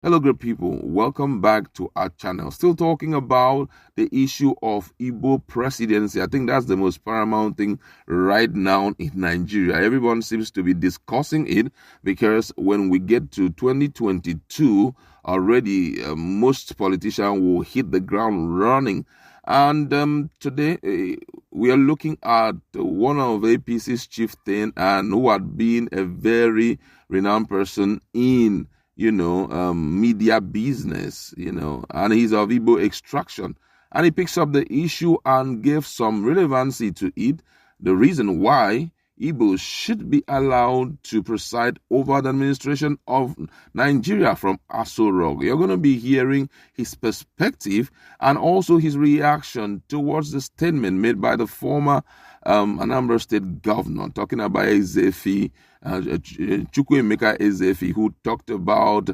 Hello, great people. Welcome back to our channel. Still talking about the issue of Igbo presidency. I think that's the most paramount thing right now in Nigeria. Everyone seems to be discussing it because when we get to 2022, already most politicians will hit the ground running. And today we are looking at one of APC's chieftain and who had been a very renowned person in media business, and he's of Igbo extraction. And he picks up the issue and gives some relevancy to it, the reason why Igbos should be allowed to preside over the administration of Nigeria from Aso Rock. You're going to be hearing his perspective and also his reaction towards the statement made by the former Anambra State governor, talking about Ezefi, Chukwuemeka Ezefi, who talked about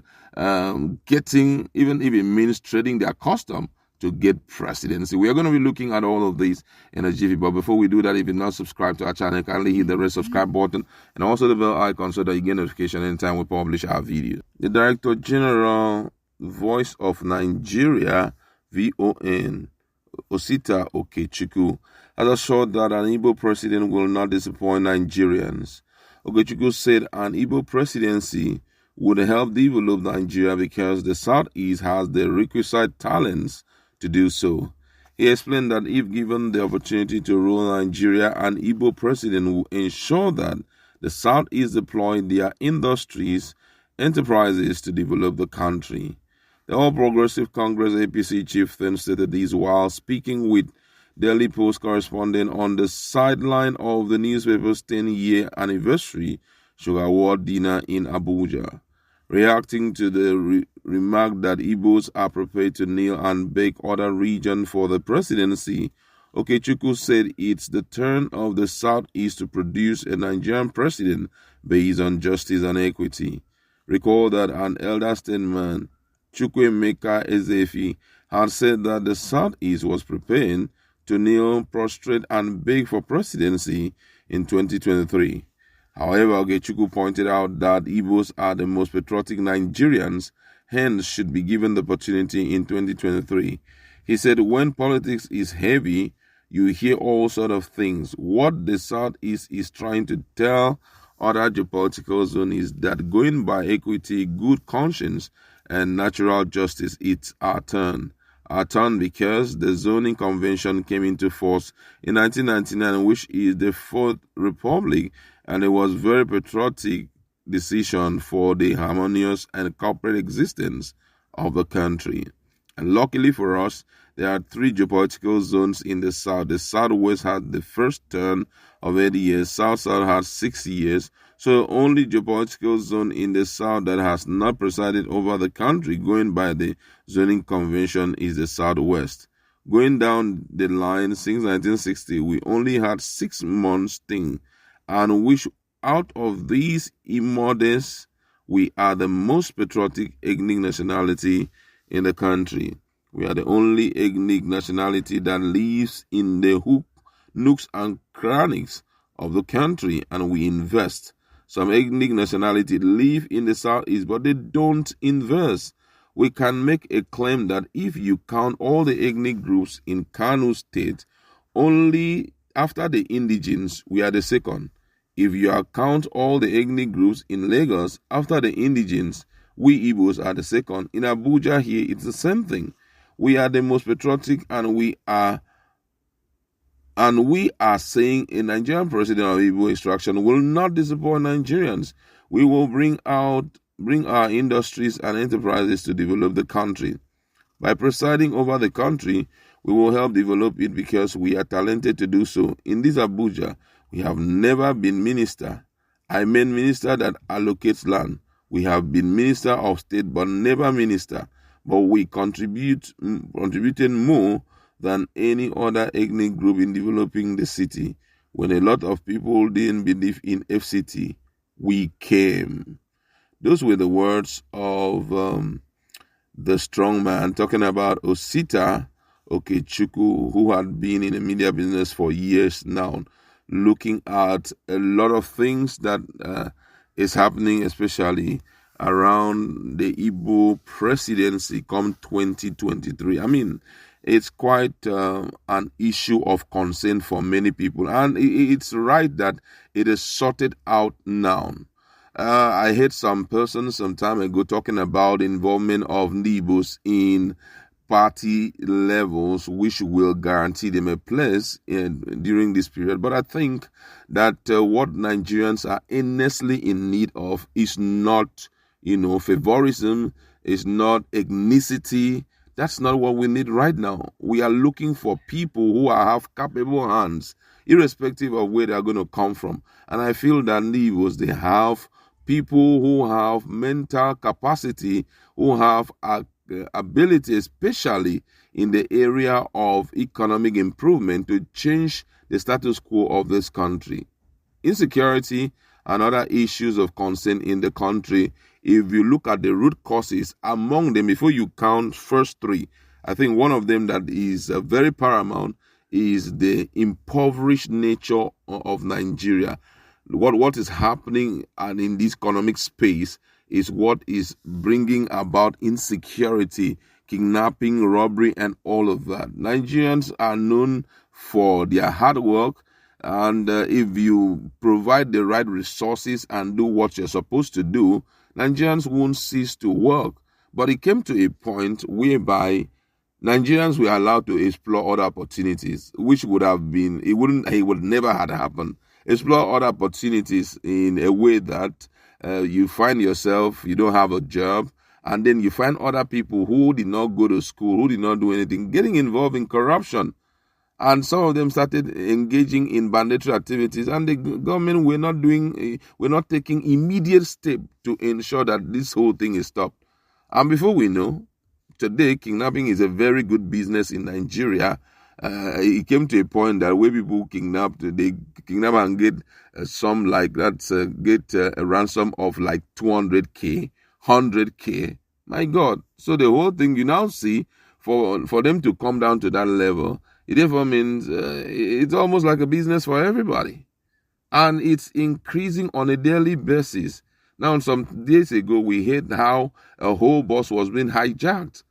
getting, even if it means trading their custom to get presidency. We are going to be looking at all of these in a jiffy. But before we do that, if you're not subscribed to our channel, kindly hit the red subscribe button and also the bell icon so that you get notification anytime we publish our videos. The Director General, Voice of Nigeria, VON, Osita Okechukwu, has assured that an Igbo president will not disappoint Nigerians. Okechukwu said an Igbo presidency would help develop Nigeria because the Southeast has the requisite talents to do so. He explained that if given the opportunity to rule Nigeria, an Igbo president will ensure that the Southeast deploy their industries, enterprises to develop the country. The All Progressive Congress APC Chieftain stated this while speaking with Daily Post correspondent on the sideline of the newspaper's 10-year anniversary Sugar Award dinner in Abuja. Reacting to the remark that Igbos are prepared to kneel and beg other regions for the presidency, Okechukwu said it's the turn of the Southeast to produce a Nigerian president based on justice and equity. Recall that an elder statesman, Chukwuemeka Ezefi, had said that the Southeast was preparing to kneel, prostrate, and beg for presidency in 2023. However, Okechukwu pointed out that Igbos are the most patriotic Nigerians, hence should be given the opportunity in 2023. He said, when politics is heavy, you hear all sorts of things. What the Southeast is trying to tell other geopolitical zones is that going by equity, good conscience, and natural justice, it's our turn. Our turn because the zoning convention came into force in 1999, which is the Fourth Republic, and it was a very patriotic decision for the harmonious and corporate existence of the country. And luckily for us, there are 3 geopolitical zones in the South. The Southwest had the first turn of 8 years, South-South had 6 years. So only geopolitical zone in the South that has not presided over the country going by the zoning convention is the Southwest. Going down the line since 1960, we only had 6 months thing, and which out of these immodest, we are the most patriotic ethnic nationality in the country. We are the only ethnic nationality that lives in the nooks and crannies of the country, and we invest. Some ethnic nationality live in the Southeast, but they don't invest. We can make a claim that if you count all the ethnic groups in Kano State, only after the indigenes, we are the second. If you count all the ethnic groups in Lagos, after the indigenes, we Igbos are the second. In Abuja here, it's the same thing. We are the most patriotic, and we are saying a Nigerian president of Igbo extraction will not disappoint Nigerians. We will bring our industries and enterprises to develop the country. By presiding over the country, we will help develop it because we are talented to do so. In this Abuja, we have never been minister. I mean minister that allocates land. We have been minister of state but never minister. But we contributed more than any other ethnic group in developing the city. When a lot of people didn't believe in FCT, we came. Those were the words of the strong man talking about Osita Okechukwu, who had been in the media business for years now, looking at a lot of things that is happening, especially around the Igbo Presidency come 2023. I mean, it's quite an issue of concern for many people, and it's right that it is sorted out now. I heard some person some time ago talking about involvement of Ndigbos in party levels, which will guarantee them a place during this period. But I think that what Nigerians are earnestly in need of is not, favorism, is not ethnicity. That's not what we need right now. We are looking for people who have capable hands, irrespective of where they are going to come from. And I feel that Ndigos, they have people who have mental capacity, who have ability, especially in the area of economic improvement, to change the status quo of this country. Insecurity and other issues of concern in the country, if you look at the root causes, among them, before you count first three, I think one of them that is very paramount is the impoverished nature of Nigeria. What is happening and in this economic space is what is bringing about insecurity, kidnapping, robbery, and all of that. Nigerians are known for their hard work, and if you provide the right resources and do what you're supposed to do, Nigerians won't cease to work. But it came to a point whereby Nigerians were allowed to explore other opportunities, which would have been, it would never have happened. Explore other opportunities in a way that you find yourself, you don't have a job, and then you find other people who did not go to school, who did not do anything, getting involved in corruption. And some of them started engaging in banditry activities, and the government were not taking immediate steps to ensure that this whole thing is stopped. And before we know, today kidnapping is a very good business in Nigeria. It came to a point that where people they kidnap and get some like that, get a ransom of like 200K, 100K. My God. So the whole thing you now see, for them to come down to that level, it therefore means it's almost like a business for everybody. And it's increasing on a daily basis. Now, some days ago, we heard how a whole bus was being hijacked.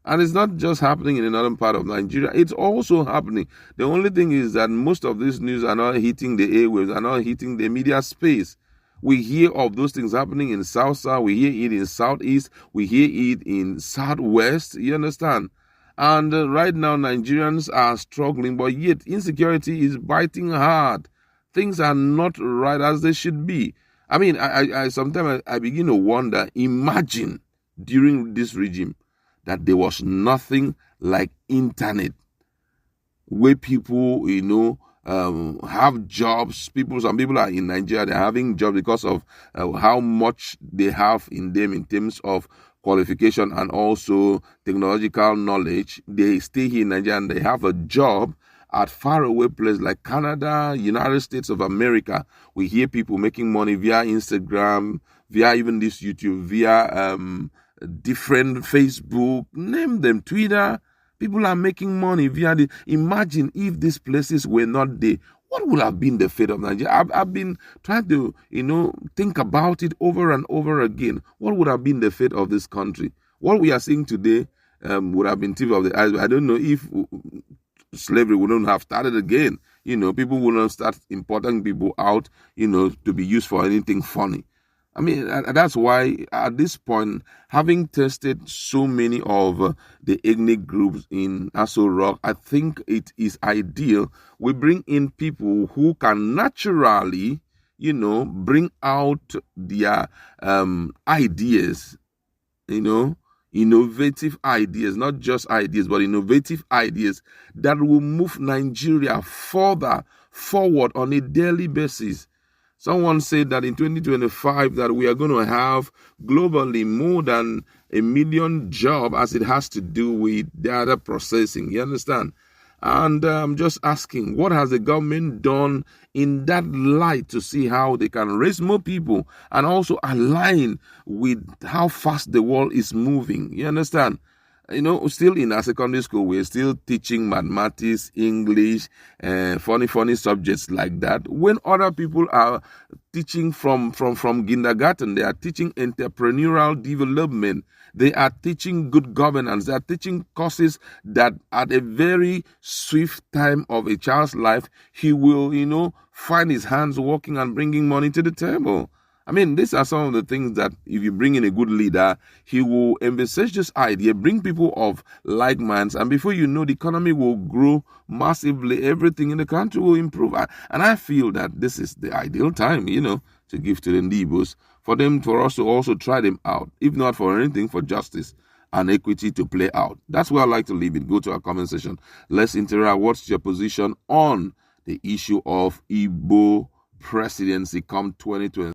And it's not just happening in another part of Nigeria. It's also happening. The only thing is that most of this news are not hitting the airwaves, are not hitting the media space. We hear of those things happening in South, we hear it in Southeast, we hear it in Southwest, you understand? And right now, Nigerians are struggling, but yet insecurity is biting hard. Things are not right as they should be. I mean, I sometimes I begin to wonder, imagine during this regime, that there was nothing like internet where people, have jobs. Some people are in Nigeria, they're having jobs because of how much they have in them in terms of qualification and also technological knowledge. They stay here in Nigeria and they have a job at faraway places like Canada, United States of America. We hear people making money via Instagram, via even this YouTube, via different Facebook, name them, Twitter. People are making money via the. Imagine if these places were not there. What would have been the fate of Nigeria? I've been trying to, think about it over and over again. What would have been the fate of this country? What we are seeing today would have been tip of the iceberg. I don't know if slavery wouldn't have started again. People wouldn't start importing people out, to be used for anything funny. I mean, that's why at this point, having tested so many of the ethnic groups in Aso Rock, I think it is ideal we bring in people who can naturally, bring out their ideas, innovative ideas, not just ideas, but innovative ideas that will move Nigeria further forward on a daily basis. Someone said that in 2025 that we are going to have globally more than 1 million jobs as it has to do with data processing. You understand? And I'm just asking, what has the government done in that light to see how they can raise more people and also align with how fast the world is moving? You understand? still in our secondary school, we're still teaching mathematics, English, funny subjects like that. When other people are teaching from kindergarten, they are teaching entrepreneurial development. They are teaching good governance. They are teaching courses that at a very swift time of a child's life, he will, find his hands working and bringing money to the table. I mean, these are some of the things that if you bring in a good leader, he will envisage this idea, bring people of like minds, and before you know, the economy will grow massively. Everything in the country will improve. And I feel that this is the ideal time, to give to the Ndigbos, for us to also try them out, if not for anything, for justice and equity to play out. That's where I like to leave it. Go to our comment section. Let's interact. What's your position on the issue of Igbo presidency come 2020?